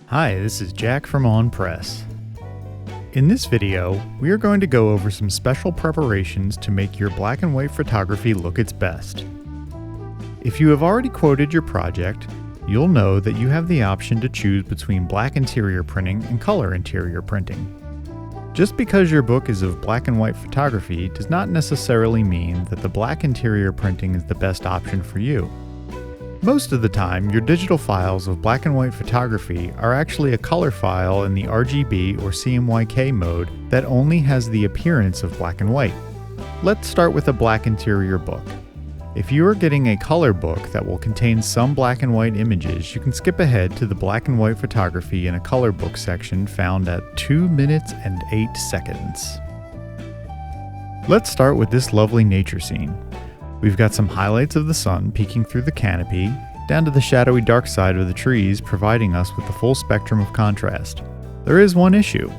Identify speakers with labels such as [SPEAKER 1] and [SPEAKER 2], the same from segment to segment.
[SPEAKER 1] Hi, this is Jack from OnPress. In this video, we are going to go over some special preparations to make your black and white photography look its best. If you have already quoted your project, you'll know that you have the option to choose between black interior printing and color interior printing. Just because your book is of black and white photography does not necessarily mean that the black interior printing is the best option for you. Most of the time, your digital files of black and white photography are actually a color file in the RGB or CMYK mode that only has the appearance of black and white. Let's start with a black interior book. If you are getting a color book that will contain some black and white images, you can skip ahead to the black and white photography in a color book section found at 2 minutes and 8 seconds. Let's start with this lovely nature scene. We've got some highlights of the sun peeking through the canopy, down to the shadowy dark side of the trees, providing us with the full spectrum of contrast. There is one issue.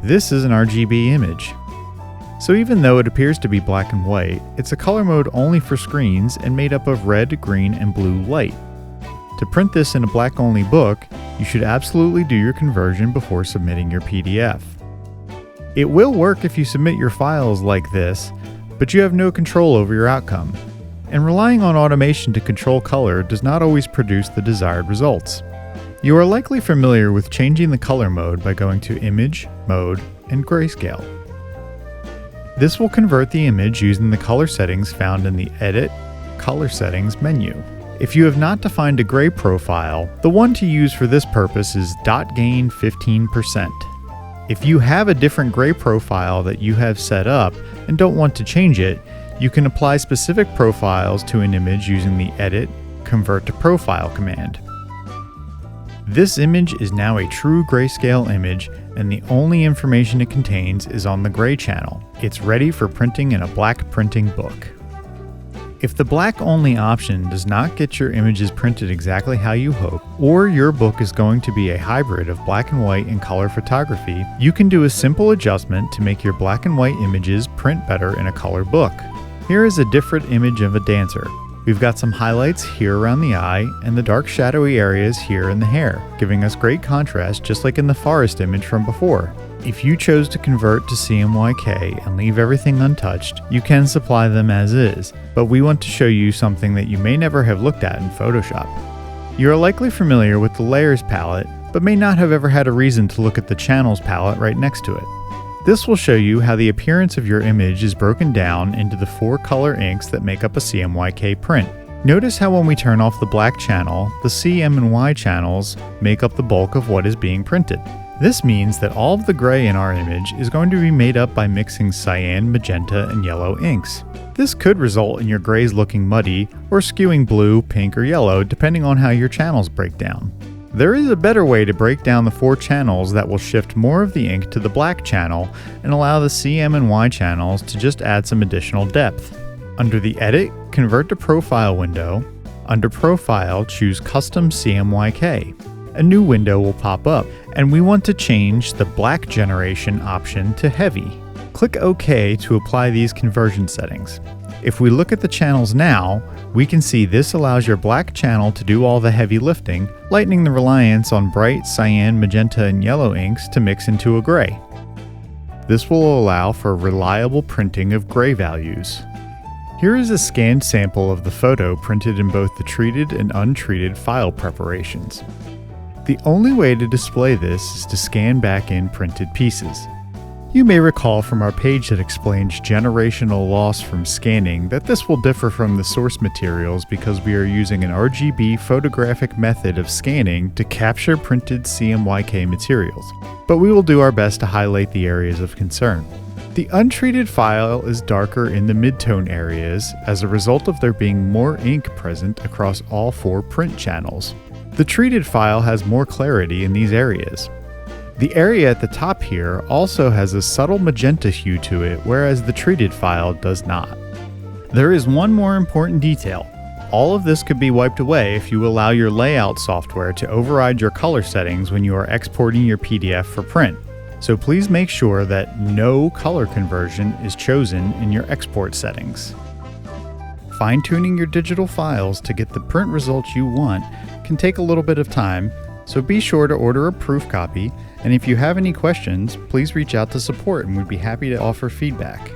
[SPEAKER 1] This is an RGB image. So even though it appears to be black and white, it's a color mode only for screens and made up of red, green, and blue light. To print this in a black-only book, you should absolutely do your conversion before submitting your PDF. It will work if you submit your files like this, but you have no control over your outcome, and relying on automation to control color does not always produce the desired results. You are likely familiar with changing the color mode by going to Image, Mode, and Grayscale. This will convert the image using the color settings found in the Edit, Color Settings menu. If you have not defined a gray profile, the one to use for this purpose is dot gain 15%. If you have a different gray profile that you have set up and don't want to change it, you can apply specific profiles to an image using the Edit, Convert to Profile command. This image is now a true grayscale image, and the only information it contains is on the gray channel. It's ready for printing in a black printing book. If the black-only option does not get your images printed exactly how you hope, or your book is going to be a hybrid of black and white and color photography, you can do a simple adjustment to make your black and white images print better in a color book. Here is a different image of a dancer. We've got some highlights here around the eye and the dark shadowy areas here in the hair, giving us great contrast just like in the forest image from before. If you chose to convert to CMYK and leave everything untouched, you can supply them as is, but we want to show you something that you may never have looked at in Photoshop. You are likely familiar with the Layers palette, but may not have ever had a reason to look at the Channels palette right next to it. This will show you how the appearance of your image is broken down into the 4 color inks that make up a CMYK print. Notice how when we turn off the black channel, the C, M, and Y channels make up the bulk of what is being printed. This means that all of the gray in our image is going to be made up by mixing cyan, magenta, and yellow inks. This could result in your grays looking muddy or skewing blue, pink, or yellow depending on how your channels break down. There is a better way to break down the 4 channels that will shift more of the ink to the black channel and allow the C, M, and Y channels to just add some additional depth. Under the Edit, Convert to Profile window, under Profile choose Custom CMYK. A new window will pop up, and we want to change the black generation option to heavy. Click OK to apply these conversion settings. If we look at the channels now, we can see this allows your black channel to do all the heavy lifting, lightening the reliance on bright cyan, magenta, and yellow inks to mix into a gray. This will allow for reliable printing of gray values. Here is a scanned sample of the photo printed in both the treated and untreated file preparations. The only way to display this is to scan back in printed pieces. You may recall from our page that explains generational loss from scanning that this will differ from the source materials because we are using an RGB photographic method of scanning to capture printed CMYK materials, but we will do our best to highlight the areas of concern. The untreated file is darker in the midtone areas as a result of there being more ink present across all 4 print channels. The treated file has more clarity in these areas. The area at the top here also has a subtle magenta hue to it, whereas the treated file does not. There is one more important detail. All of this could be wiped away if you allow your layout software to override your color settings when you are exporting your PDF for print. So please make sure that no color conversion is chosen in your export settings. Fine-tuning your digital files to get the print results you want can take a little bit of time, So be sure to order a proof copy, and if you have any questions, please reach out to support and we'd be happy to offer feedback.